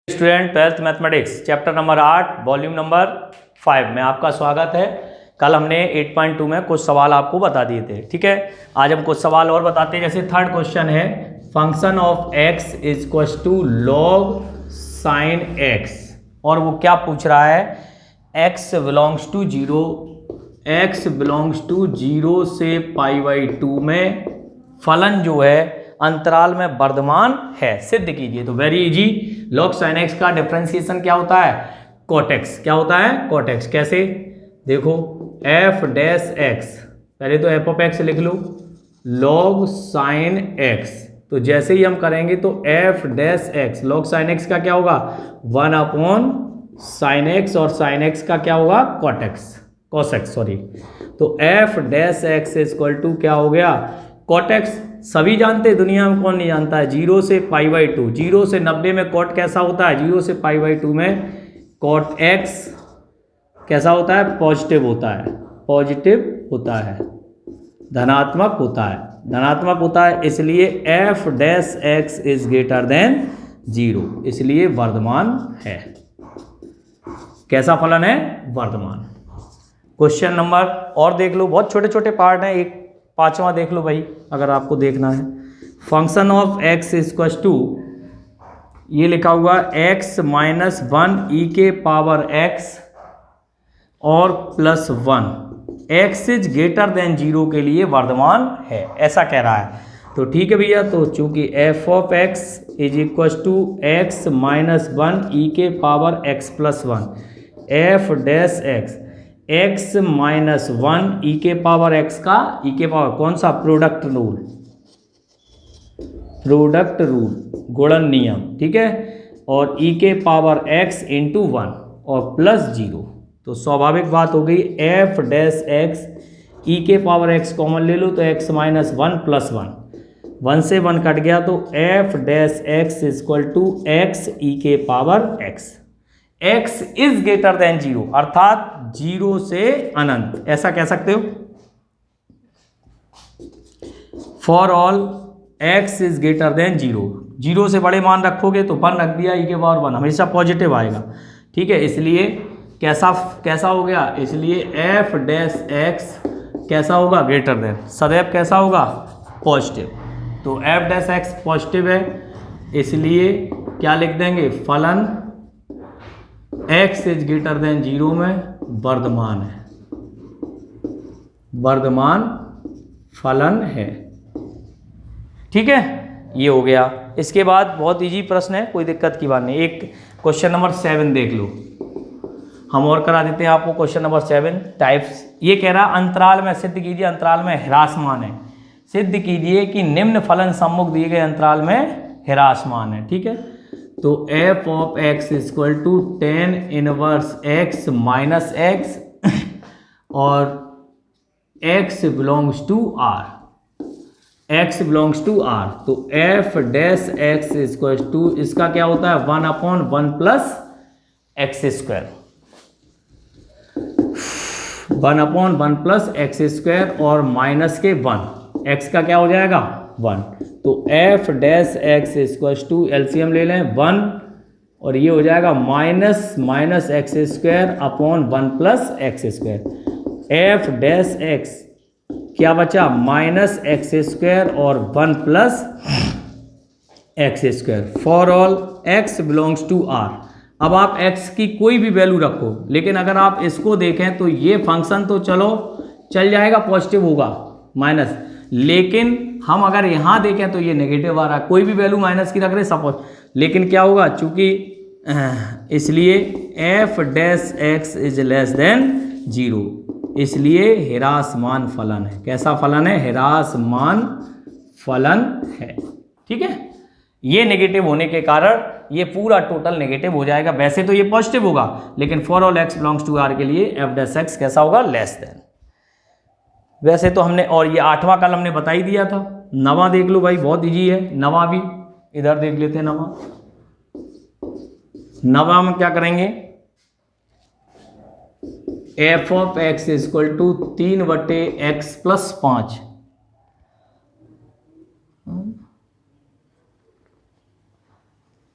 Student 12th mathematics chapter number 8 volume number 5 में आपका स्वागत है। कल हमने 8.2 में कुछ सवाल आपको बता दिए थे, ठीक है। आज हम कुछ सवाल और बताते हैं। जैसे थर्ड क्वेश्चन है, function of x is equal to log sin x, और वो क्या पूछ रहा है, x बिलोंग्स टू 0 से π/2 में फलन जो है अंतराल में वर्धमान है, सिद्ध कीजिए। तो very easy, log sin x का डिफरेंशिएशन क्या होता है, cot x। क्या होता है, cot x। कैसे, देखो f डैश x, पहले तो f ऑफ x लिख लो, log sin x, तो जैसे ही हम करेंगे तो f dash x, log sin x का क्या होगा 1/sin x, और sin x का क्या होगा cot x, cos x sorry. तो f dash x is equal to क्या हो गया, cot x। सभी जानते हैं, दुनिया में कौन नहीं जानता है, 0 से π/2, 0 से 90 में cot कैसा होता है, 0 से π/2 में cot x कैसा होता है, पॉजिटिव होता है, पॉजिटिव होता है, धनात्मक होता है, धनात्मक होता है। इसलिए f dash x is greater than 0, इसलिए वर्धमान है। कैसा फलन है, वर्धमान। क्वेश्चन नंबर और देख लो, बहुत छोटे छोटे पार्ट हैं, एक पांचवा देख लो भाई अगर आपको देखना है। Function of x is equal to, ये लिखा हुआ x माइनस 1 e के पावर x और plus 1, x is greater than 0 के लिए वर्धमान है, ऐसा कह रहा है। तो ठीक है भैया, तो चूंकि f of x is equal to x minus 1 e के power x plus 1, f dash x minus 1 e के पावर x का e के पावर, कौन सा, प्रोडक्ट रूल, प्रोडक्ट रूल, गुणन नियम, ठीक है, और e के पावर x इंटू 1 और प्लस 0। तो स्वाभाविक बात हो गई, f डैश x, e के पावर x कॉमन ले लो तो x माइनस 1 प्लस 1, 1 से 1 कट गया, तो f dash x is equal to x e के power x, x is greater than 0, अर्थात 0 से अनंत, ऐसा कह सकते हो। For all x is greater than 0, 0 से बड़े मान रखोगे तो 1 रख दिया, e के पावर 1 हमेशा पॉजिटिव आएगा, ठीक है। इसलिए कैसा हो गया, इसलिए f डैश x कैसा होगा, ग्रेटर देन, सदैव कैसा होगा, पॉजिटिव। तो f डैश x पॉजिटिव है, इसलिए क्या लिख देंगे, फलन x इज ग्रेटर देन 0 में वर्धमान है, वर्धमान फलन है, ठीक है। ये हो गया। इसके बाद बहुत इजी प्रश्न है, कोई दिक्कत की बात नहीं। एक क्वेश्चन नंबर 7 देख लो, हम और करा देते हैं आपको। क्वेश्चन नंबर 7 टाइप्स, ये कह रहा अंतराल में सिद्ध कीजिए, अंतराल में ह्रासमान है, सिद्ध कीजिए कि निम्न फलन सम्मुख दिए गए अंतराल में ह्रासमान है, ठीक है। तो f of x is equal to tan inverse x minus x और x belongs to r, x belongs to r, तो f dash x is equal to, इसका क्या होता है 1/1 plus x square, 1/1 plus x square और minus के 1, x का क्या हो जाएगा 1, तो f dash x equal to, LCM ले लें 1, और ये हो जाएगा minus x square upon 1 plus x square. f dash x क्या बचा, माइनस x स्क्वायर और 1 plus x square. For all x belongs to r। अब आप x की कोई भी वैल्यू रखो, लेकिन अगर आप इसको देखें तो ये फंक्शन तो चलो चल जाएगा, पॉजिटिव होगा माइनस, लेकिन हम अगर यहाँ देखें तो ये नेगेटिव आ रहा है, कोई भी वैल्यू माइनस की रख रहे सपोज, लेकिन क्या होगा, चूंकि इसलिए f dash x is less than 0, इसलिए ह्रासमान फलन है। कैसा फलन है, ह्रासमान फलन है, ठीक है। ये नेगेटिव होने के कारण ये पूरा टोटल नेगेटिव हो जाएगा, वैसे तो ये पॉजिटिव होगा, लेकिन for all x belongs to r के लिए f डैश x कैसा होगा, लेस देन। वैसे तो हमने, और ये 8वां कल हमने बता ही दिया था। 9वां देख लो भाई, बहुत इजी है 9वां भी, इधर देख लेते हैं 9वां। 9वां में क्या करेंगे, f of x is equal to 3/x plus 5,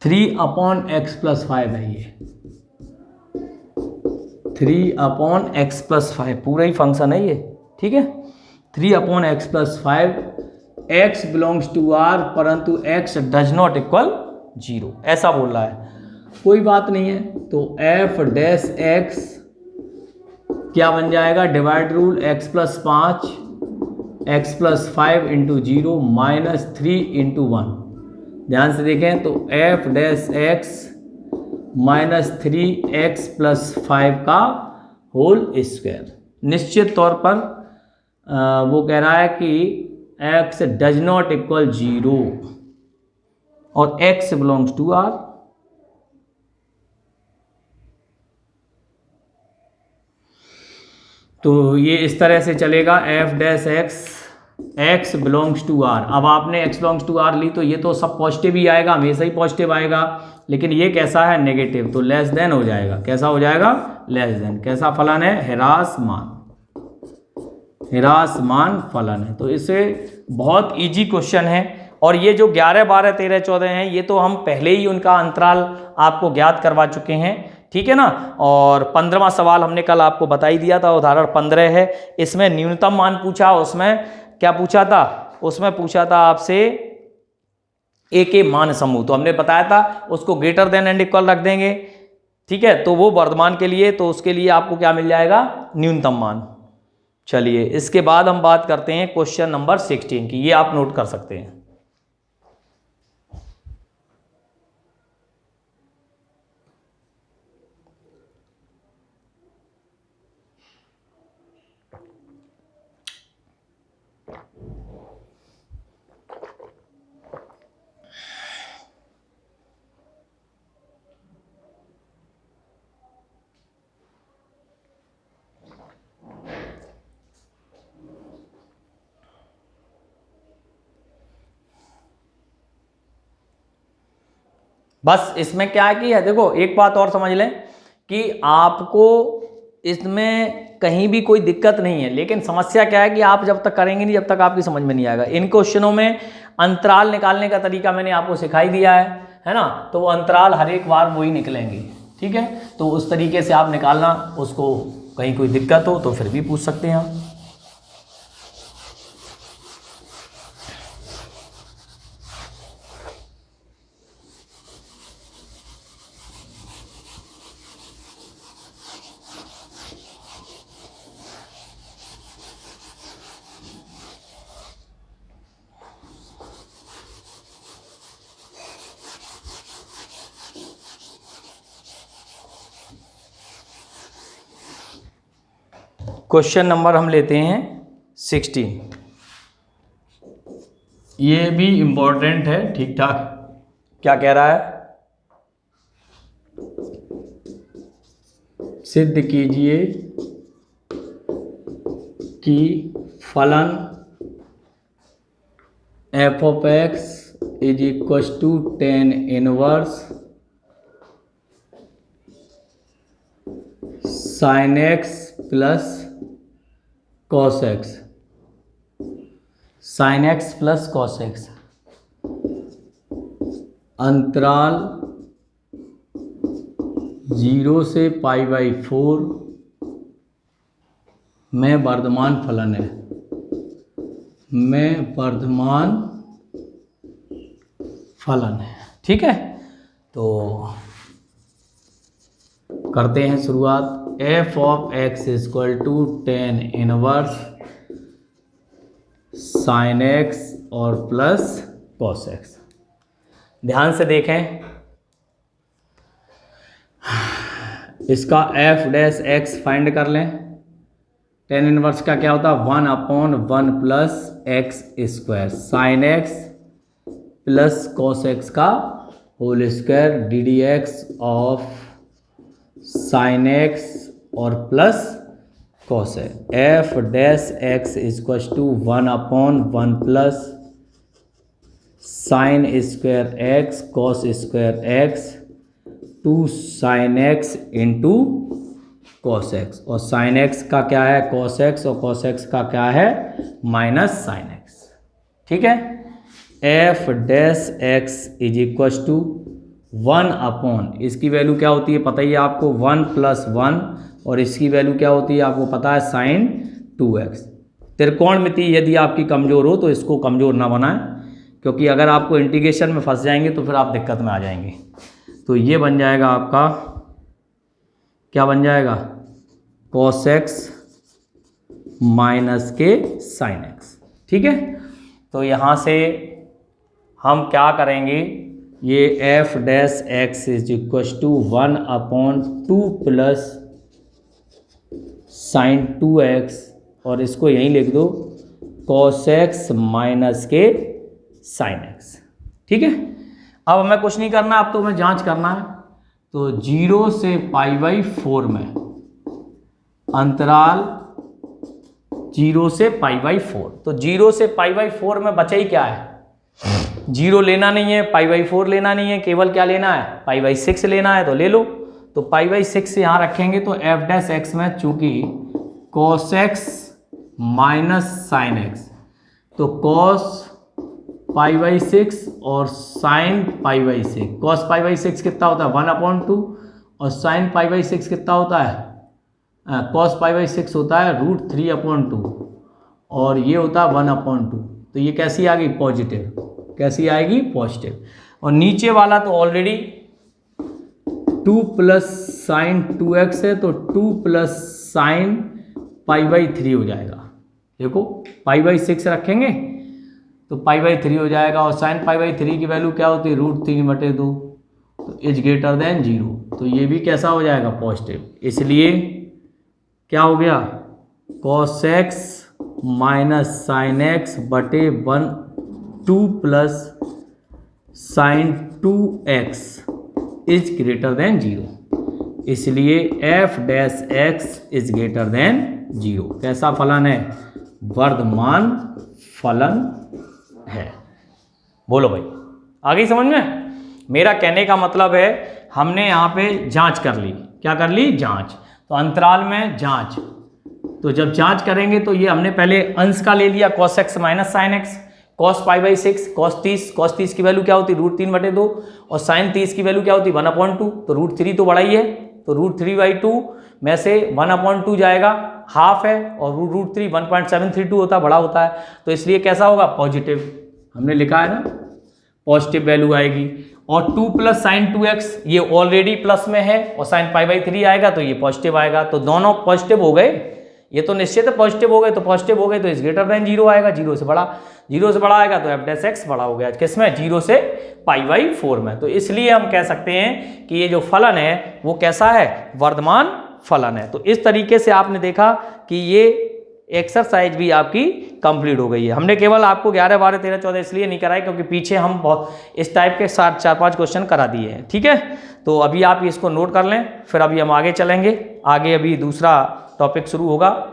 3/x+5 है ये, 3/x+5 पूरा ही फंक्शन है ये, ठीक है। 3/x+5 x belongs to r परंतु x डज नॉट इक्वल 0, ऐसा बोल रहा है। कोई बात नहीं है, तो f डैश x क्या बन जाएगा, divide rule x+5 x+5 into 0 -3 × 1। ध्यान से देखें तो f डैश x -3x+5 का होल स्क्वायर। निश्चित तौर पर वो कह रहा है कि x डज नॉट इक्वल 0 और x बिलोंग्स टू r। तो ये इस तरह से चलेगा, f dash x belongs to r। अब आपने x बिलोंग्स टू r ली तो ये तो सब पॉजिटिव ही आएगा, हमेशा ही पॉजिटिव आएगा, लेकिन ये कैसा है, नेगेटिव, तो लेस देन हो जाएगा। कैसा हो जाएगा, लेस देन। कैसा फलन है, हिरासमान फलन है। तो इसे बहुत इजी क्वेश्चन है। और ये जो 11, 12, 13, 14 हैं, ये तो हम पहले ही उनका अंतराल आपको ज्ञात करवा चुके हैं, ठीक है ना। और 15वां सवाल हमने कल आपको बता ही दिया था, उदाहरण 15 है। इसमें न्यूनतम मान पूछा, उसमें क्या पूछा था, उसमें पूछा था आपसे ए के मान समूह, तो हमने बताया था उसको ग्रेटर देन एंड इक्वल रख देंगे, ठीक है। तो वो वर्धमान के लिए, तो उसके लिए आपको क्या मिल जाएगा, न्यूनतम मान। चलिए इसके बाद हम बात करते हैं क्वेश्चन नंबर 16 की, ये आप नोट कर सकते हैं। बस इसमें क्या है कि देखो एक बात और समझ लें कि आपको इसमें कहीं भी कोई दिक्कत नहीं है, लेकिन समस्या क्या है कि आप जब तक करेंगे नहीं, जब तक आपकी समझ में नहीं आएगा। इन क्वेश्चनों में अंतराल निकालने का तरीका मैंने आपको सिखाई दिया है ना। तो वो अंतराल हर एक बार वही निकलेंगे, ठीक है। तो उस तरीके से आप निकालना, उसको कहीं कोई दिक्कत हो तो फिर भी पूछ सकते हैं आप। क्वेश्चन नंबर हम लेते हैं 16। ये भी इंपॉर्टेंट है, ठीक ठाक। क्या कह रहा है, सिद्ध कीजिए कि फलन f of x is equal to tan inverse sin x plus cos x, sin x plus cos x अंतराल 0 से π/4 में वर्धमान फलन है, में वर्धमान फलन है, ठीक है। तो करते हैं शुरुआत। f of x equal to tan inverse sin x और प्लस cos x। ध्यान से देखें, इसका f डैश x फाइंड कर लें। tan इनवर्स का क्या होता है, 1/1 plus x square sin x plus cos x का whole square ddx of sin x और प्लस cos है। f dash x equal to 1/1 plus sine square x cos square x 2 sin x into cos x, और sin x का क्या है, cos x, और cos x का क्या है, माइनस sin x, ठीक है। f dash x is equal to 1 upon, इसकी वैल्यू क्या होती है पता ही है आपको, 1 + 1, और इसकी वैल्यू क्या होती है आपको पता है, sin 2x। त्रिकोणमिति यदि आपकी कमज़ोर हो तो इसको कमज़ोर ना बनाएं, क्योंकि अगर आपको इंटीग्रेशन में फंस जाएंगे तो फिर आप दिक्कत में आ जाएंगे। तो ये बन जाएगा आपका, क्या बन जाएगा, cos x माइनस के sin x। ठीक है, तो यहाँ से हम क्या करेंगे, ये f dash x is equal to 1/2 plus sin 2x, और इसको यहीं लिख दो cos x माइनस के sin x। ठीक है, अब हमें कुछ नहीं करना, अब तो हमें जांच करना है। तो 0 से π/4 में, अंतराल 0 से π/4, तो 0 से π/4 में बचा ही क्या है, 0 लेना नहीं है, π/4 लेना नहीं है, केवल क्या लेना है, π/6 लेना है, तो ले लो। तो π/6 यहाँ रखेंगे तो f डैश x में चूंकि cos x minus sine x, तो cos π/6 और sin π/6, cos π/6 कितना होता है 1/2, और sin π/6 कितना होता है, cos π/6 होता है √3/2, और ये होता है 1/2। तो ये कैसी आ गई, पॉजिटिव, कैसी आएगी, पॉजिटिव। और नीचे वाला तो ऑलरेडी 2 + sin 2x है, तो 2 + sin π/3 हो जाएगा। देखो π/6 रखेंगे तो π/3 हो जाएगा, और sin π/3 की वैल्यू क्या होती है, √3/2, तो इज ग्रेटर देन 0, तो ये भी कैसा हो जाएगा, पॉजिटिव। इसलिए क्या हो गया, cos x minus sin x बटे 2 + sin 2x is greater than 0। इसलिए f dash x is greater than 0। कैसा फलन है, वर्धमान फलन है। बोलो भाई, आ गई समझ में? मेरा कहने का मतलब है हमने यहाँ पे जांच कर ली, क्या कर ली, जांच। तो अंतराल में जांच, तो जब जांच करेंगे तो ये हमने पहले अंश का ले लिया cos x minus sine x, cos π/6, cos 30 की वैल्यू क्या होती है √3/2, और sin 30 की वैल्यू क्या होती है 1/2, तो √3 तो बड़ा ही है, तो √3/2 में से 1/2 जाएगा, हाफ है, और √3 1.732 होता है, बड़ा होता है, तो इसलिए कैसा होगा, पॉजिटिव। हमने लिखा है ना, पॉजिटिव वैल्यू आएगी। और 2 + sin 2x ये ऑलरेडी प्लस में है, और sin π/3 आएगा तो ये पॉजिटिव आएगा, तो दोनों पॉजिटिव हो गए, ये तो निश्चित है पॉजिटिव हो गए, तो पॉजिटिव हो गए तो इज ग्रेटर देन 0 आएगा, 0 से बड़ा, 0 से बड़ा आएगा तो f डैश x बड़ा हो गया, किसमें, 0 से π/4 में। तो इसलिए हम कह सकते हैं कि ये जो फलन है वो कैसा है, वर्धमान फलन है। तो इस तरीके से आपने देखा कि ये एक्सरसाइज भी आपकी कंप्लीट हो गई है। हमने केवल आपको 11, 12, 13, 14 इसलिए नहीं कराए क्योंकि पीछे हम बहुत इस टाइप के 4-5 क्वेश्चन करा दिए हैं। ठीक है, तो अभी आप इसको नोट कर लें, फिर अभी हम आगे चलेंगे, आगे अभी दूसरा टॉपिक शुरू होगा।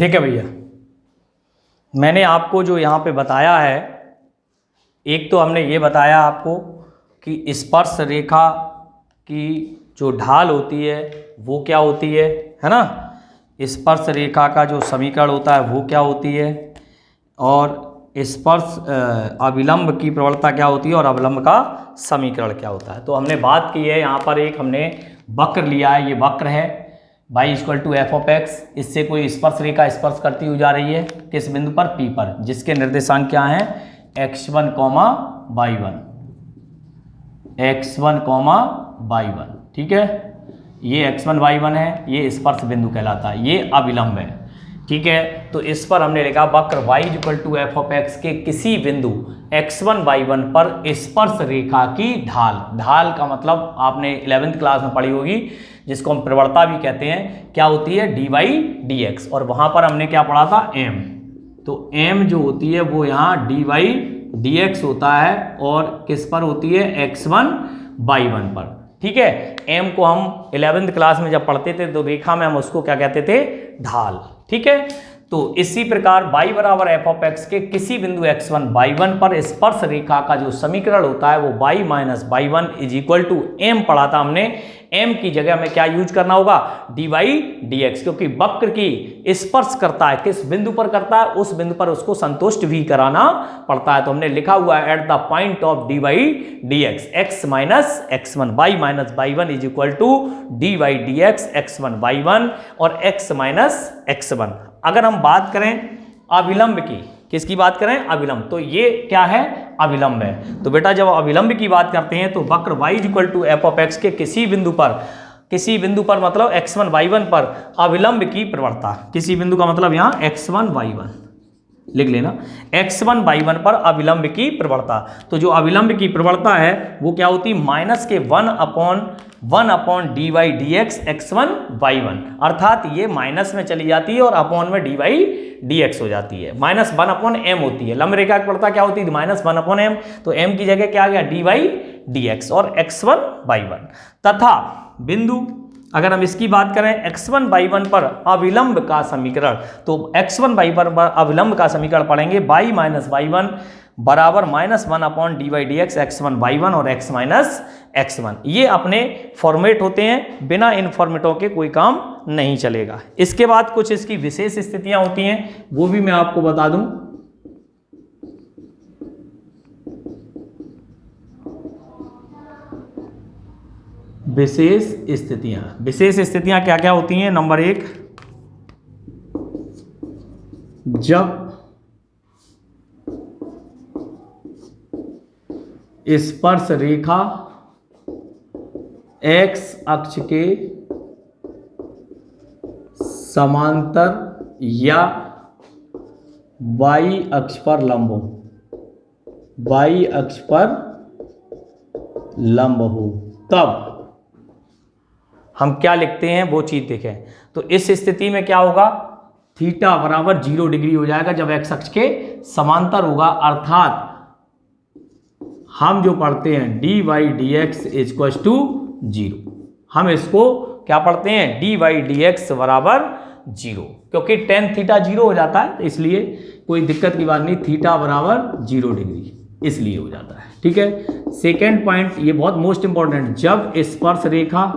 ठीक है भैया, मैंने आपको जो यहाँ पे बताया है, एक तो हमने ये बताया आपको कि स्पर्श रेखा की जो ढाल होती है वो क्या होती है ना, स्पर्श रेखा का जो समीकरण होता है वो क्या होती है, और स्पर्श अविलंब की प्रवणता क्या होती है, और अविलंब का समीकरण क्या होता है। तो हमने बात की है, यहाँ पर एक हमने वक्र लिया है, ये वक्र है y equal to f of x, इससे कोई स्पर्श रेखा स्पर्श करती हुई जा रही है किस बिंदु पर, P पर, जिसके निर्देशांक क्या हैं, x1, y1, x1, y1, ठीक है, ये x1, y1 है, ये स्पर्श बिंदु कहलाता है, ये अविलंब है, ठीक है। तो इस पर हमने लिखा वक्र y equal to f of x के किसी बिंदु x1, y1 पर स्पर्श रेखा की ढाल, ढाल का मतलब आपने 11th क्लास में पढ़ी होगी, जिसको हम प्रवणता भी कहते हैं, क्या होती है, dy dx, और वहां पर हमने क्या पढ़ा था, m, तो m जो होती है वो यहाँ dy dx होता है, और किस पर होती है, x1, y1 पर, ठीक है। m को हम 11th क्लास में जब पढ़ते थे तो रेखा में हम उसको क्या कहते थे, ढाल, ठीक है। तो इसी प्रकार y बराबर एफ ऑफ एक्स के किसी बिंदु x1, y1 पर स्पर्श रेखा का जो समीकरण होता है वो y minus y1 is equal to m पढ़ा था हमने, m की जगह में क्या यूज करना होगा, dy dx, क्योंकि वक्र की स्पर्श करता है, किस बिंदु पर करता है, उस बिंदु पर उसको संतुष्ट भी कराना पड़ता है। तो हमने लिखा हुआ है at the point of dy dx x minus x1, y minus y1 is equal to dy dx x1 y1 और x माइनस x1। अगर हम बात करें अविलंब की, किसकी बात करें, अविलंब, तो ये क्या है, अविलंब है। तो बेटा जब अविलंब की बात करते हैं तो वक्र y equal to f of x के किसी बिंदु पर मतलब x1, y1 पर अविलंब की प्रवणता, किसी बिंदु का मतलब यहाँ x1, y1 लिख लेना, x1, y1 पर अविलंब की प्रवणता। तो जो अविलंब की प्रवणता है वो क्या होती है, माइनस के 1 upon dy dx x1, y1, अर्थात ये माइनस में चली जाती है और अपॉन में dy dx हो जाती है, माइनस 1 अपॉन m होती है। लंब रेखा की प्रवणता क्या होती है, माइनस 1 अपॉन m, तो m की जगह क्या आ गया, dy dx और x1, y1, तथा बिंदु अगर हम इसकी बात करें x1, y1 पर अविलंब का समीकरण, तो x1, y1 पर अविलंब का समीकरण पढ़ेंगे y माइनस y1 बराबर minus 1 upon dy dx x1, y1 और x माइनस x1। ये अपने फॉर्मेट होते हैं, बिना इन फॉर्मेटों के कोई काम नहीं चलेगा। इसके बाद कुछ इसकी विशेष स्थितियां होती हैं, वो भी मैं आपको बता दूं। विशेष स्थितियां क्या क्या होती हैं, नंबर 1, जब स्पर्श रेखा x अक्ष के समांतर या y अक्ष पर लंब हो, y अक्ष पर लंब हो, तब हम क्या लिखते हैं वो चीज देखें। तो इस स्थिति में क्या होगा, थीटा बराबर 0 डिग्री हो जाएगा जब x अक्ष के समांतर होगा, अर्थात हम जो पढ़ते हैं dy dx इक्वल टू 0, हम इसको क्या पढ़ते हैं, dy dx बराबर 0, क्योंकि tan थीटा 0 हो जाता है, इसलिए कोई दिक्कत की बात नहीं, थीटा बराबर 0 डिग्री इसलिए हो जाता है, ठीक है। सेकेंड पॉइंट, ये बहुत मोस्ट इंपॉर्टेंट, जब स्पर्श रेखा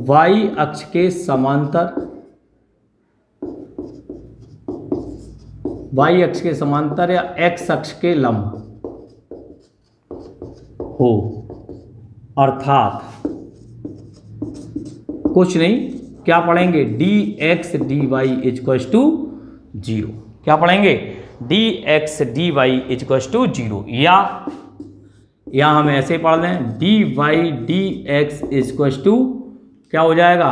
y अक्ष के समांतर, y अक्ष के समांतर या x अक्ष के लंब हो, अर्थात कुछ नहीं, क्या पढ़ेंगे, dx dy इक्वल टू 0, क्या पढ़ेंगे, dx dy इक्वल टू 0, या हम ऐसे पढ़ लें dy dx इक्वल टू क्या हो जाएगा,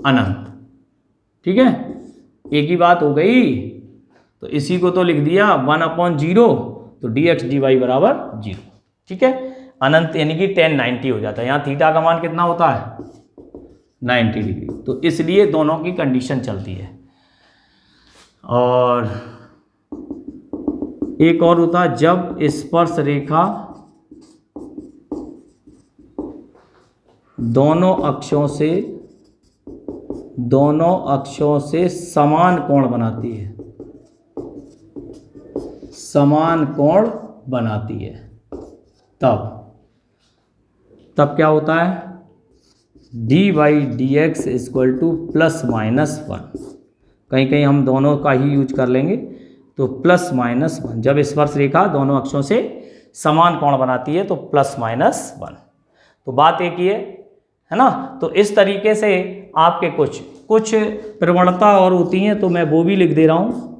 अनंत, ठीक है, एक ही बात हो गई। तो इसी को तो लिख दिया 1/0, तो dx dy बराबर 0, ठीक है, अनंत यानी कि tan 90 हो जाता है। यहाँ थीटा का मान कितना होता है, 90 डिग्री, तो इसलिए दोनों की कंडीशन चलती है। और एक और होता है, जब स्पर्श रेखा दोनों अक्षों से समान कोण बनाती है, समान कोण बनाती है, तब क्या होता है, d y d x equal to plus minus one. कहीं कहीं हम दोनों का ही यूज कर लेंगे, तो प्लस माइनस वन। जब स्पर्श रेखा दोनों अक्षों से समान कोण बनाती है तो प्लस माइनस वन। तो बात एक ही है ना। तो इस तरीके से आपके कुछ प्रवणता और होती हैं, तो मैं वो भी लिख दे रहा हूँ।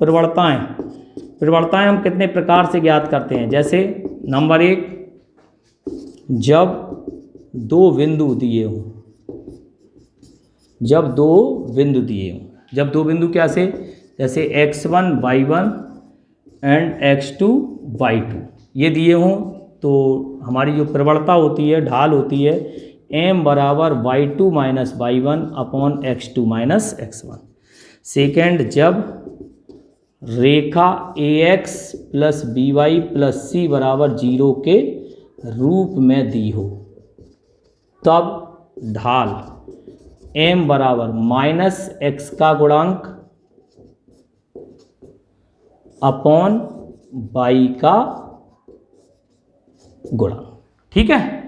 प्रवणताएं हम कितने प्रकार से ज्ञात करते हैं। जैसे नंबर 1, जब दो बिंदु दिए हों, जब दो बिंदु क्या से, जैसे x1 y1 and x2 y2 ये दिए हों, तो हमारी जो प्रवणता होती है, ढाल होती है, m बराबर y2 minus y1 upon x2 minus x1। Second, जब रेखा ax plus by plus c बराबर 0 के रूप में दी हो, तब ढाल m बराबर माइनस x का गुणांक अपॉन y का गुणांक। ठीक है।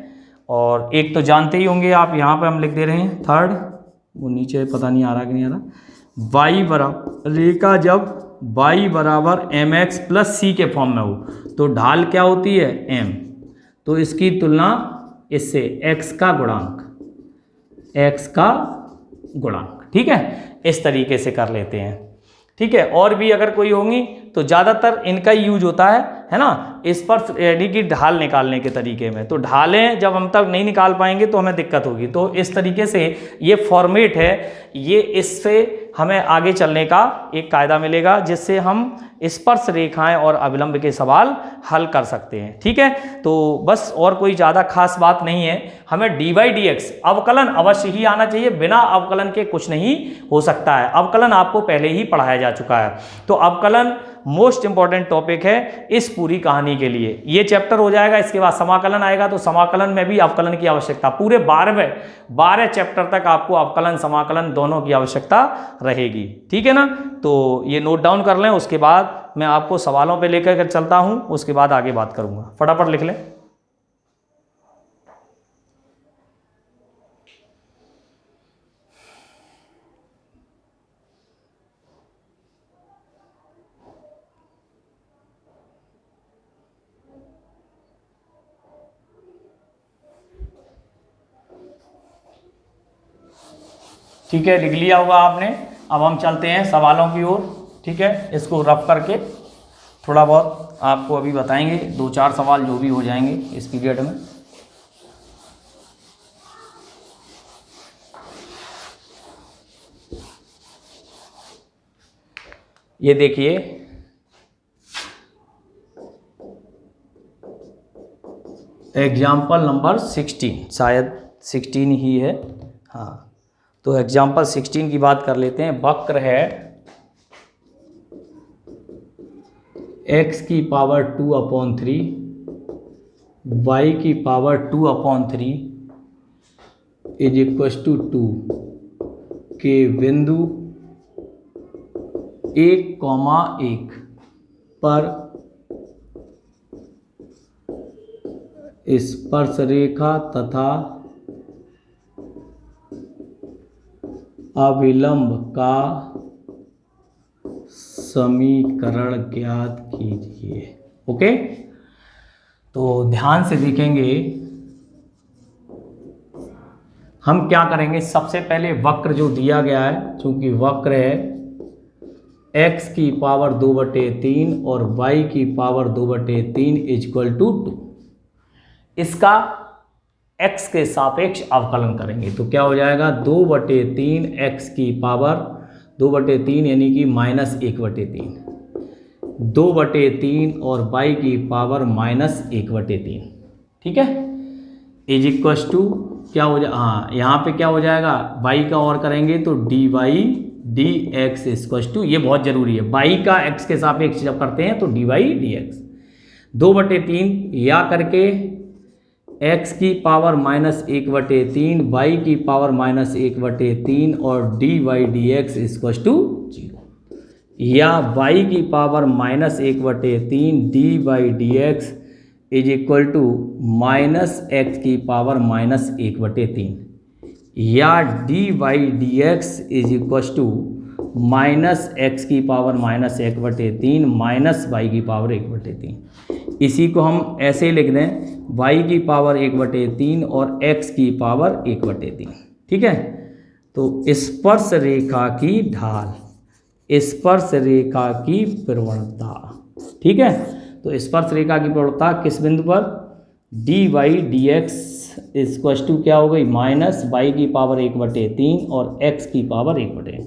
और एक तो जानते ही होंगे आप, यहाँ पे हम लिख दे रहे हैं थर्ड, वो नीचे पता नहीं आ रहा कि नहीं आ रहा। y बराबर रेखा जब y बराबर mx प्लस c के फॉर्म में हो, तो ढाल क्या होती है, m। तो इसकी तुलना इससे x का गुणांक। ठीक है, इस तरीके से कर लेते हैं। ठीक है। और भी अगर कोई होंगी तो ज़्यादातर इनका ही यूज होता है ना, स्पर्श यानी कि ढाल निकालने के तरीके में। तो ढालें जब हम तक नहीं निकाल पाएंगे तो हमें दिक्कत होगी। तो इस तरीके से ये फॉर्मेट है, ये इससे हमें आगे चलने का एक कायदा मिलेगा, जिससे हम स्पर्श रेखाएं और अविलंब के सवाल हल कर सकते हैं। ठीक है। तो बस और कोई ज़्यादा खास बात नहीं है। हमें डी वाई डी एक्स अवकलन अवश्य ही आना चाहिए, बिना अवकलन के कुछ नहीं हो सकता है। अवकलन आपको पहले ही पढ़ाया जा चुका है। तो अवकलन मोस्ट इंपॉर्टेंट टॉपिक है इस पूरी कहानी के लिए। ये चैप्टर हो जाएगा, इसके बाद समाकलन आएगा, तो समाकलन में भी अवकलन की आवश्यकता, पूरे 12 चैप्टर तक आपको अवकलन समाकलन दोनों की आवश्यकता रहेगी। ठीक है ना। तो ये नोट डाउन कर लें, उसके बाद मैं आपको सवालों पे लेकर चलता हूं, उसके बाद आगे बात करूंगा। फटाफट लिख लें। ठीक है, लिख लिया होगा आपने। अब हम चलते हैं सवालों की ओर। ठीक है, इसको रफ करके थोड़ा बहुत आपको अभी बताएंगे, 2-4 सवाल जो भी हो जाएंगे इस पीरियड में। ये देखिए, एग्जाम्पल नंबर 16, शायद 16 ही है। हाँ, तो एग्जाम्पल 16 की बात कर लेते हैं। वक्र है x की पावर 2/3 y की पावर 2/3 इज इक्वल टू 2 के बिंदु 1,1 पर स्पर्श रेखा तथा अविलंब का समीकरण ज्ञात कीजिए। ओके, तो ध्यान से देखेंगे हम क्या करेंगे। सबसे पहले वक्र जो दिया गया है, चूंकि वक्र है x की पावर 2/3 और y की पावर 2/3 इक्वल टू 2, इसका x के सापेक्ष अवकलन करेंगे तो क्या हो जाएगा, 2/3 x की पावर 2/3 यानी कि -1/3, 2/3 और y की पावर -1/3। ठीक है, इज इक्वल टू क्या हो जाए, हाँ यहाँ पे क्या हो जाएगा, y का और करेंगे तो dy dx इक्वल टू, ये बहुत जरूरी है, y का x के सापेक्ष जब करते हैं तो dy dx 2/3 या करके x की पावर -1/3, y की पावर -1/3 और dy dx इक्वल टू 0, या y की power -1/3 dy dx is equal to -x की पावर -1/3, या dy dx is equal to -x की पावर -1/3 -y की पावर 1/3। इसी को हम ऐसे लिख दें, y की पावर 1/3 और x की पावर 1/3। ठीक है, तो स्पर्श रेखा की ढाल, स्पर्श रेखा की प्रवणता। ठीक है, तो स्पर्श रेखा की प्रवणता किस बिंदु पर, dy dx इक्वल टू क्या हो गई, -y की पावर 1/3 और x की पावर 1/3।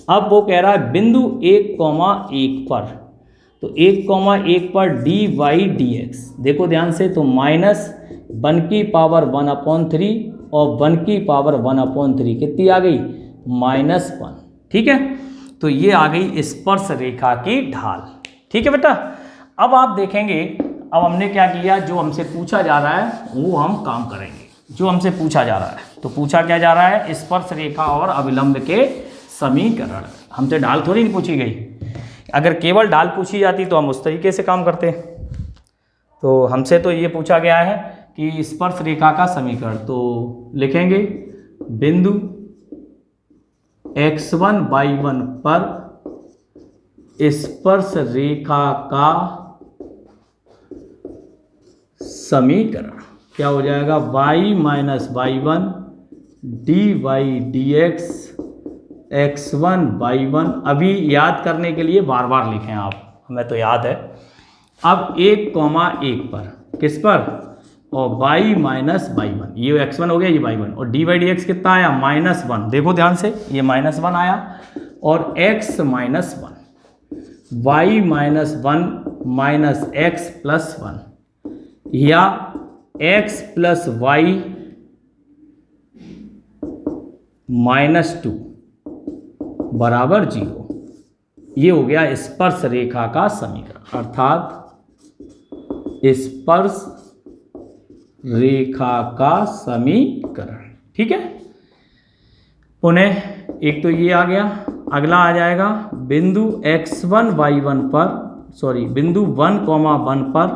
अब वो कह रहा है बिंदु 1,1 पर, तो 1,1 पर dy dx, देखो ध्यान से, तो -1 की पावर 1/3 और 1 की पावर 1/3 कितनी आ गई, -1। ठीक है, तो ये आ गई स्पर्श रेखा की ढाल। ठीक है बेटा, अब आप देखेंगे, अब हमने क्या किया, जो हमसे पूछा जा रहा है वो हम काम करेंगे। जो हमसे पूछा जा रहा है, तो पूछा क्या जा रहा है, स्पर्श रेखा और अविलंब के समीकरण। हमसे ढाल थोड़ी नहीं पूछी गई, अगर केवल ढाल पूछी जाती तो हम उस तरीके से काम करते। तो हमसे तो ये पूछा गया है कि स्पर्श रेखा का समीकरण, तो लिखेंगे बिंदु x1 y1 पर स्पर्श रेखा का समीकरण क्या हो जाएगा, y - y1 dy dx x1 y1। अभी याद करने के लिए बार बार लिखें आप, हमें तो याद है। अब 1,1 पर किस पर, और y - y1, ये x1 हो गया, ये y1, और dy dx कितना आया, -1। देखो ध्यान से, ये -1 आया, और x - 1, y - 1 x + 1, या x + y -2 बराबर 0। ये हो गया स्पर्श रेखा का समीकरण, अर्थात स्पर्श रेखा का समीकरण। ठीक है, पुनः एक तो ये आ गया, अगला आ जाएगा बिंदु x1 y1 पर, सॉरी बिंदु 1,1 पर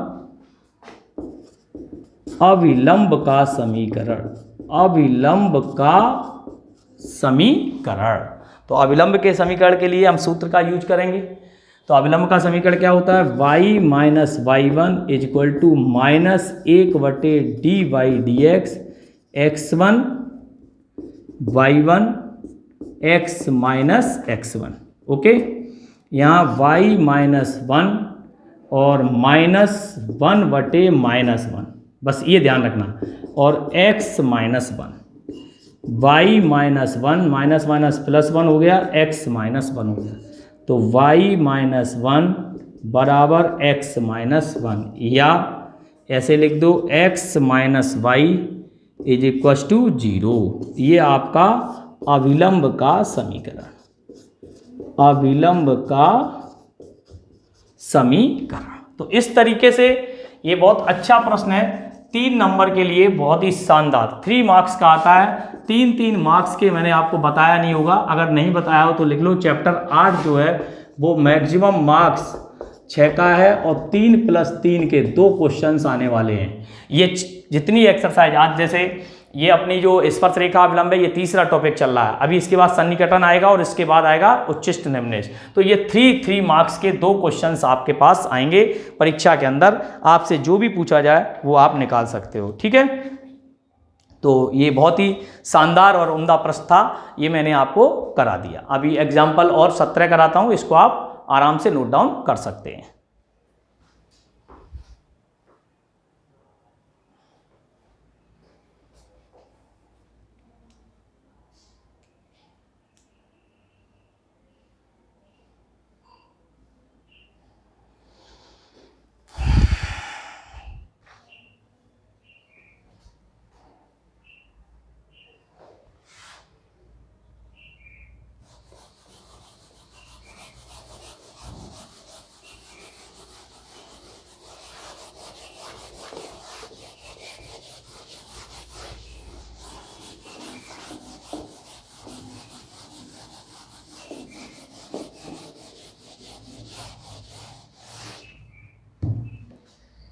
अविलंब का समीकरण, अविलंब का समीकरण। तो अविलंब के समीकरण के लिए हम सूत्र का यूज करेंगे। तो अविलंब का समीकरण क्या होता है, y - y1 is equal to -1/dy dx x1 y1 x - x1। Okay, यहाँ y - 1 और -1/-1, बस ये ध्यान रखना, और x - 1, y - 1 माइनस प्लस 1 हो गया, x - 1 हो गया, तो y - 1 बराबर x - 1, या ऐसे लिख दो x - y is equal to 0। ये आपका अविलंब का समीकरण, अविलंब का समीकरण। तो इस तरीके से ये बहुत अच्छा प्रश्न है, 3 नंबर के लिए बहुत ही शानदार, 3 मार्क्स का आता है। 3 मार्क्स के मैंने आपको बताया नहीं होगा, अगर नहीं बताया हो तो लिख लो। चैप्टर 8 जो है वो मैक्सिमम मार्क्स 6 का है, और 3 + 3 के 2 क्वेश्चंस आने वाले हैं। ये जितनी एक्सरसाइज आज, जैसे ये अपनी जो स्पर्श रेखा अविलंब है, ये तीसरा टॉपिक चल रहा है, अभी इसके बाद सन्निकटन आएगा और इसके बाद आएगा उच्चिष्ट निम्नेश। तो ये 3 मार्क्स के 2 क्वेश्चंस आपके पास आएंगे परीक्षा के अंदर, आपसे जो भी पूछा जाए वो आप निकाल सकते हो। ठीक है, तो ये बहुत ही शानदार और उम्दा प्रश्न था, ये मैंने आपको करा दिया। अभी एग्जाम्पल और 17 कराता हूँ, इसको आप आराम से नोट डाउन कर सकते हैं।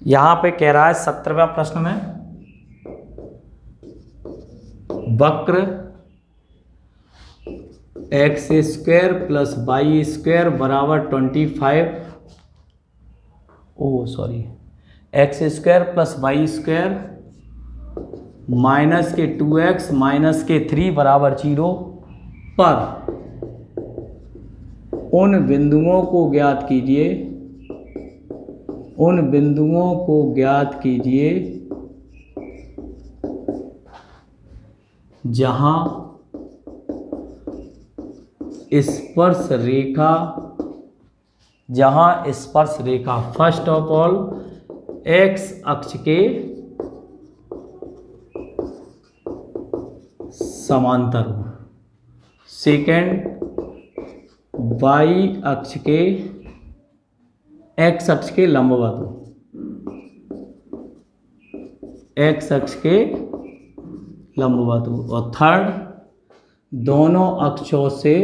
यहां पे कह रहा है 17वें प्रश्न में वक्र x square plus y square बराबर 25 x square plus y square minus के 2x माइनस के 3 बराबर 0 पर उन बिंदुओं को ज्ञात कीजिए जहां स्पर्श रेखा फर्स्ट ऑफ ऑल एक्स अक्ष के समांतर हो, सेकेंड वाई अक्ष के एक्स अक्ष के लंबवत हो, और थर्ड दोनों अक्षों से,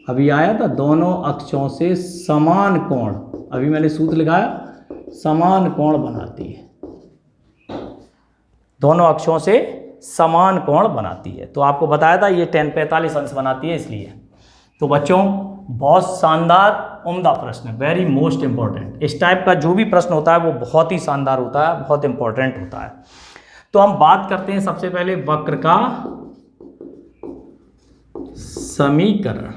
अभी आया था दोनों अक्षों से समान कोण, अभी मैंने सूत्र लिखाया समान कोण बनाती है, दोनों अक्षों से समान कोण बनाती है। तो आपको बताया था ये tan 45 अंश बनाती है इसलिए। तो बच्चों बहुत शानदार उम्दा प्रश्न है, वेरी मोस्ट इंपॉर्टेंट। इस टाइप का जो भी प्रश्न होता है वो बहुत ही शानदार होता है, बहुत इंपॉर्टेंट होता है। तो हम बात करते हैं सबसे पहले वक्र का समीकरण।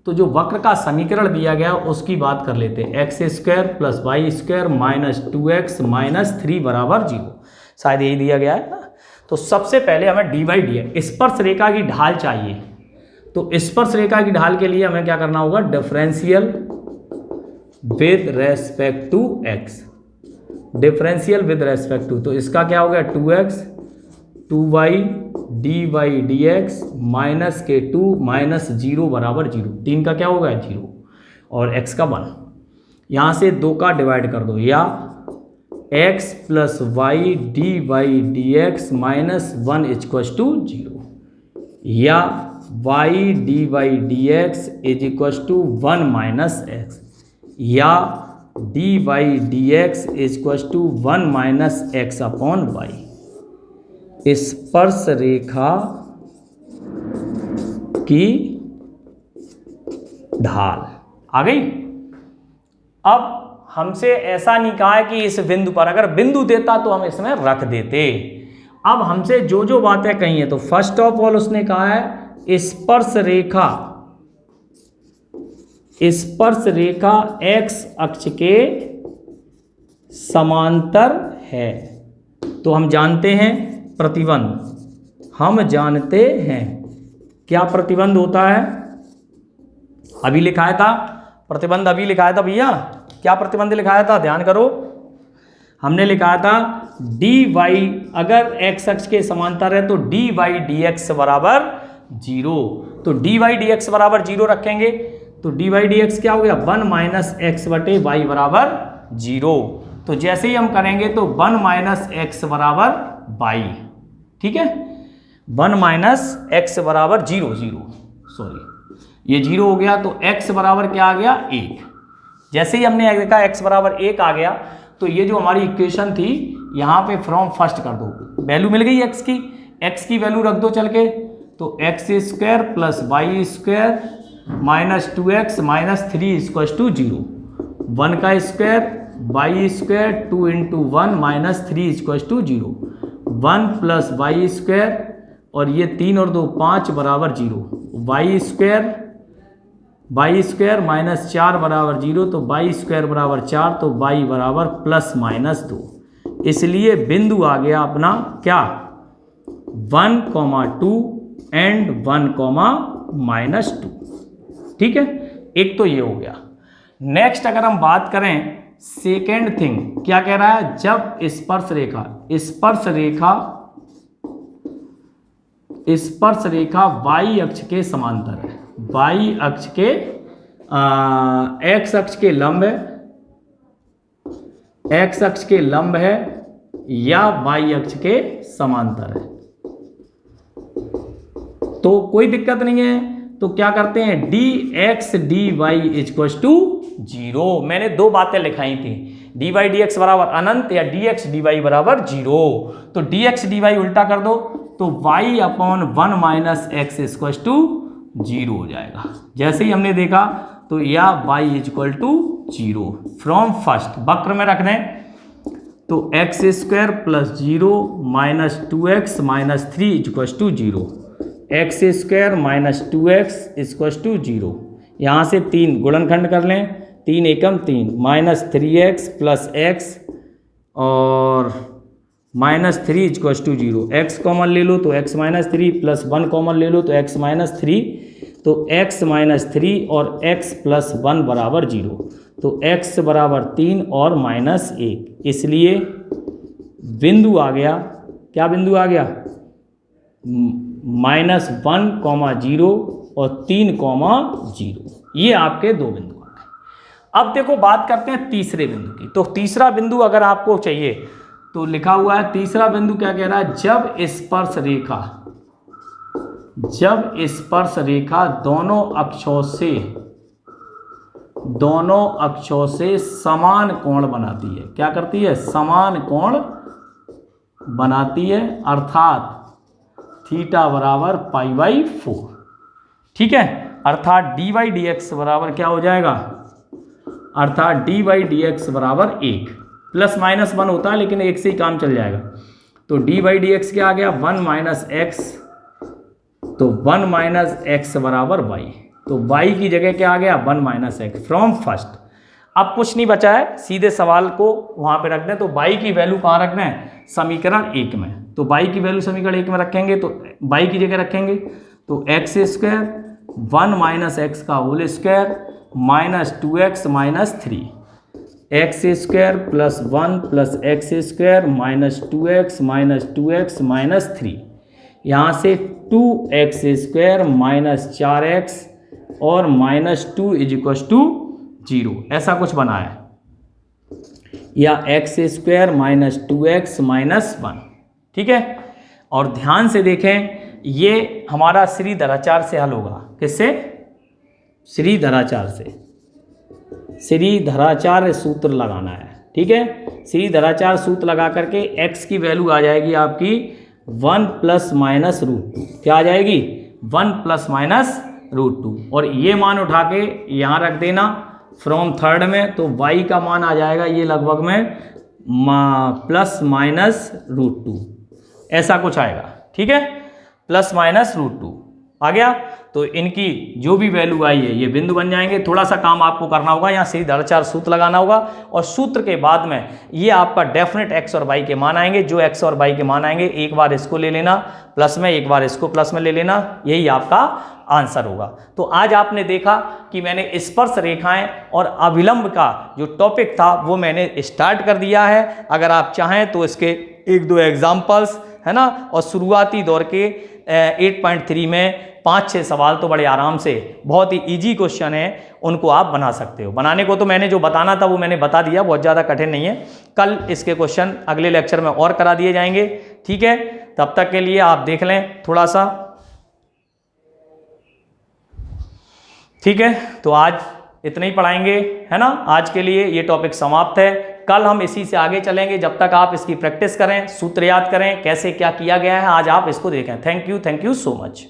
तो जो वक्र का समीकरण दिया गया उसकी बात कर लेते हैं। X square plus y square minus 2x minus 3 बराबर 0, शायद यही दिया गया है ना। तो सबसे पहले हमें डी बाई डी एक्स स्पर्श रेखा की ढाल चाहिए। तो स्पर्श रेखा की ढाल के लिए हमें क्या करना होगा, differential with respect to x, differential with respect to, तो इसका क्या हो गया 2x 2y d y d x minus के 2 माइनस 0 बराबर 0, 3 का क्या हो गया 0 और x का 1। यहाँ से 2 का डिवाइड कर दो, या x plus y d y d x minus 1 equals to 0, या y d y d x is equals to 1 minus x, या d y d x is equals to 1 minus x upon y. स्पर्श रेखा की ढाल आ गई। अब हमसे ऐसा नहीं कहा है कि इस बिंदु पर, अगर बिंदु देता तो हम इसमें रख देते। अब हमसे जो जो बातें कही हैं, तो फर्स्ट ऑफ ऑल उसने कहा है स्पर्श रेखा एक्स अक्ष के समांतर है। तो हम जानते हैं प्रतिबंध, हम जानते हैं क्या प्रतिबंध होता है, अभी लिखाया था प्रतिबंध, अभी लिखाया था भैया, क्या प्रतिबंध लिखाया था, ध्यान करो। हमने लिखाया था डी वाई, अगर एक्स अक्ष के समांतर है तो डी वाई डी एक्स बराबर 0, तो डी वाई डी एक्स बराबर 0 रखेंगे। तो डी वाई डी एक्स क्या हो गया 1 माइनस एक्स बटे वाई बराबर 0। तो जैसे ही हम करेंगे तो 1 माइनस एक्स बराबर वाई, ठीक है, 1 माइनस एक्स बराबर 0 ये 0 हो गया। तो x बराबर क्या आ गया 1। जैसे ही हमने देखा x बराबर 1 आ गया, तो ये जो हमारी इक्वेशन थी यहाँ पे फ्रॉम फर्स्ट कर दो, वैल्यू मिल गई x की वैल्यू रख दो चल के। तो x square plus y square minus 2x minus 3 equals to 0, 1 का square y square 2 into 1 minus 3 equals to 0, 1 plus y square, और ये 3 और 2 5 बराबर 0, वाई स्क्वायर माइनस 4 बराबर 0, तो वाई स्क्वायर बराबर 4, तो वाई बराबर प्लस माइनस 2। इसलिए बिंदु आ गया अपना क्या 1,2 एंड 1,-2, ठीक है। एक तो ये हो गया। नेक्स्ट अगर हम बात करें सेकेंड थिंग, क्या कह रहा है, जब स्पर्श रेखा वाई अक्ष के समांतर है, वाई अक्ष के एक्स अक्ष के लंब है, या वाई अक्ष के समांतर है, तो कोई दिक्कत नहीं है। तो क्या करते हैं d x d y equals to 0। मैंने 2 बातें लिखाई थी, डी वाई डी एक्स बराबर अनंत या डी एक्स डी वाई बराबर 0। तो डी एक्स डी वाई उल्टा कर दो तो y upon 1 minus x equal to 0 हो जाएगा। जैसे ही हमने देखा तो या y equal to 0 from first वक्र में रख दें तो x square plus 0 minus 2x minus 3 equal to 0, x square minus 2x equal to 0। यहाँ से 3 गुणनखंड कर लें, 3 एकम 3 माइनस 3x प्लस x और minus 3 equal to 0, x common ले लो तो x माइनस 3 प्लस 1 कॉमन ले लो तो x माइनस 3, तो x माइनस 3 और x प्लस 1 बराबर 0, तो x बराबर 3 और माइनस 1, इसलिए बिंदु आ गया, क्या बिंदु आ गया, माइनस 1,0 और 3,0। ये आपके दो बिंदु आ गए। अब देखो बात करते हैं तीसरे बिंदु की। तो तीसरा बिंदु अगर आपको चाहिए तो लिखा हुआ है तीसरा बिंदु क्या कह रहा है, जब स्पर्श रेखा दोनों अक्षों से समान कोण बनाती है। क्या करती है, समान कोण बनाती है, अर्थात थीटा बराबर π/4। ठीक है, अर्थात डी वाई डी एक्स बराबर क्या हो जाएगा, अर्थात डी वाई डी एक्स बराबर 1, प्लस माइनस 1 होता है लेकिन 1 से ही काम चल जाएगा। तो डी वाई डी एक्स क्या आ गया, 1 माइनस एक्स, तो 1 माइनस एक्स बराबर y, तो y की जगह क्या आ गया, 1 माइनस एक्स फ्रॉम फर्स्ट। अब कुछ नहीं बचा है, सीधे सवाल को वहाँ पे रख दें। तो y की वैल्यू कहाँ रखना है, समीकरण 1 में। तो y की वैल्यू समीकरण 1 में रखेंगे तो y की जगह रखेंगे तो एक्स स्क्वायर 1 माइनस एक्स का whole square minus 2x minus 3, x square plus 1 plus x square minus 2x minus 2x minus 3, यहाँ से 2x स्क्वायर माइनस 4x और माइनस 2 इक्वल टू 0, ऐसा कुछ बना है, या x square minus 2x minus 1। ठीक है, और ध्यान से देखें ये हमारा श्रीधराचार्य से हल होगा। किससे, श्रीधराचार्य से, श्रीधराचार्य सूत्र लगाना है। ठीक है, श्रीधराचार्य सूत्र लगा करके x की वैल्यू आ जाएगी आपकी 1 प्लस माइनस √2, क्या आ जाएगी, 1 प्लस माइनस √2, और ये मान उठा के यहाँ रख देना फ्रॉम थर्ड में, तो y का मान आ जाएगा ये लगभग में प्लस माइनस √2, ऐसा कुछ आएगा। ठीक है, प्लस माइनस √2 आ गया। तो इनकी जो भी वैल्यू आई है ये बिंदु बन जाएंगे। थोड़ा सा काम आपको करना होगा, यहाँ श्रीधराचार्य सूत्र लगाना होगा, और सूत्र के बाद में ये आपका डेफिनेट x और y के मान आएंगे। जो x और y के मान आएंगे, एक बार इसको ले लेना प्लस में, एक बार इसको प्लस में ले लेना, यही आपका आंसर होगा। तो आज आपने देखा कि मैंने स्पर्श रेखाएं और अविलंब का जो टॉपिक था वो मैंने स्टार्ट कर दिया है। अगर आप चाहें तो इसके 1-2 एग्जाम्पल्स है ना, और शुरुआती दौर के 8.3 में 5-6 सवाल तो बड़े आराम से, बहुत ही इजी क्वेश्चन है, उनको आप बना सकते हो। बनाने को तो मैंने जो बताना था वो मैंने बता दिया, बहुत ज़्यादा कठिन नहीं है। कल इसके क्वेश्चन अगले लेक्चर में और करा दिए जाएंगे। ठीक है, तब तक के लिए आप देख लें थोड़ा सा। ठीक है, तो आज इतना ही पढ़ाएंगे, है ना। आज के लिए ये टॉपिक समाप्त है। कल हम इसी से आगे चलेंगे। जब तक आप इसकी प्रैक्टिस करें, सूत्र याद करें, कैसे क्या किया गया है, आज आप इसको देखें। Thank you so much.